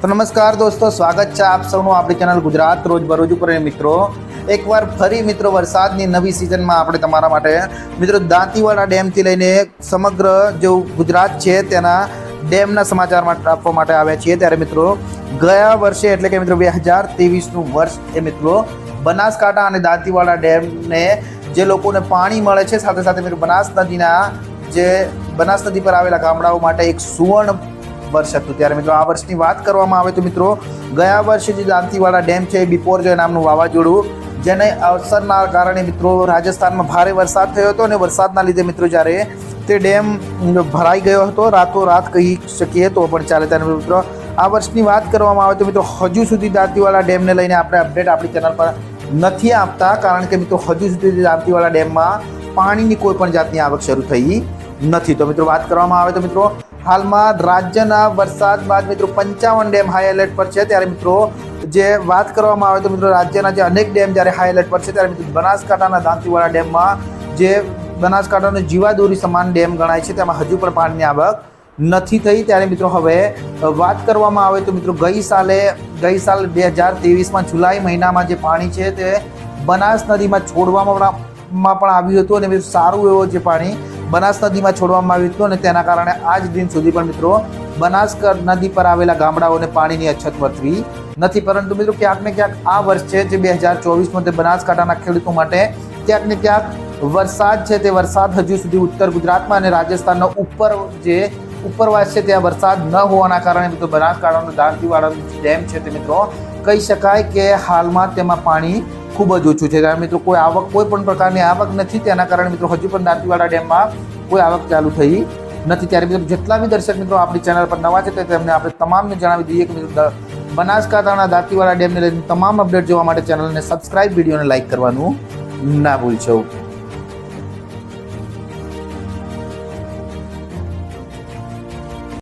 तो नमस्कार दोस्तों, स्वागत है आप सबનું આપણી ચેનલ ગુજરાત રોજબરોજ ઉપર। મિત્રો એકવાર ફરી મિત્રો વરસાદની નવી સિઝનમાં આપણે તમારા માટે મિત્રો દાંતીવાડા ડેમથી લઈને સમગ્ર જો ગુજરાત છે તેના ડેમના સમાચાર આપવા માટે આવ્યા છીએ। ત્યારે મિત્રો ગયા વર્ષે એટલે કે મિત્રો 2023નું વર્ષ એ મિત્રો બનાસકાંઠા અને દાંતીવાડા ડેમને જે લોકોને પાણી મળે છે સાથે સાથે મિત્રો બનાસ નદીના જે બનાસ નદી પર આવેલા ગામડાઓ માટે એક સુવર્ણ वर्ष હતું। ત્યારે મિત્રો આ વર્ષની વાત કરવામાં આવે તો મિત્રો ગયા વર્ષે જે દાંતીવાડા ડેમ છે બિપોરજોય નામનું વાવાઝોડું જેને અસરના કારણે મિત્રો રાજસ્થાનમાં ભારે વરસાદ થયો હતો અને વરસાદના લીધે મિત્રો જ્યારે તે ડેમ ભરાઈ ગયો હતો રાતોરાત કહી શકીએ તો પણ ચાલે। ત્યારે મિત્રો આ વર્ષની વાત કરવામાં આવે તો મિત્રો હજુ સુધી દાંતીવાડા ડેમને લઈને આપણે અપડેટ આપણી ચેનલ પર નથી આપતા, કારણ કે મિત્રો હજુ સુધી દાંતીવાડા ડેમમાં પાણીની કોઈ પણ જાતની આવક શરૂ થઈ નથી। તો મિત્રો વાત કરવામાં આવે તો મિત્રો હાલમાં રાજ્યના વરસાદ બાદ મિત્રો 55 ડેમ હાઈ એલર્ટ પર છે। ત્યારે મિત્રો જે વાત કરવામાં આવે તો મિત્રો રાજ્યના જે અનેક ડેમ જ્યારે હાઈ એલર્ટ પર છે ત્યારે મિત્રો બનાસકાંઠાના દાંતીવાડા ડેમમાં જે બનાસકાંઠાનો જીવાદોરી સમાન ડેમ ગણાય છે તેમાં હજુ પણ પાણીની આવક નથી થઈ। ત્યારે મિત્રો હવે વાત કરવામાં આવે તો મિત્રો ગઈ સાલ 2023માં જુલાઈ મહિનામાં જે પાણી છે તે બનાસ નદીમાં છોડવામાં પણ આવ્યું હતું અને મિત્રો સારું એવું જે પાણી બનાસ નદીમાં છોડવામાં આવ્યું હતું અને તેના કારણે આજ દિન સુધી પણ મિત્રો બનાસ નદી પર આવેલા ગામડાઓને પાણીની અછત વર્તવી નથી। પરંતુ મિત્રો ક્યાંક ને ક્યાંક આ વર્ષ છે જે 2024માં તે બનાસકાંઠાના ખેડૂતો માટે ક્યાંક ને ક્યાંક વરસાદ છે તે વરસાદ હજુ સુધી ઉત્તર ગુજરાતમાં અને રાજસ્થાનનો ઉપરવાસ છે ત્યાં વરસાદ ન હોવાના કારણે મિત્રો બનાસકાંઠાનો દાંતીવાડાનો ડેમ છે તે મિત્રો કહી શકાય કે હાલમાં તેમાં પાણી ખૂબ જ ઓછું છે। ત્યારે મિત્રો કોઈ પણ પ્રકારની આવક નથી, તેના કારણે મિત્રો હજુ પણ દાંતીવાડા ડેમમાં કોઈ આવક ચાલુ થઈ નથી। ત્યારે મિત્રો જેટલા બી દર્શક મિત્રો આપણી ચેનલ પર નવા છે તેમને આપણે તમામને જણાવી દઈએ કે મિત્રો બનાસકાંઠાના દાંતીવાડા ડેમને લઈને તમામ અપડેટ જોવા માટે ચેનલને સબસ્ક્રાઇબ, વિડીયોને લાઇક કરવાનું ના ભૂલશો।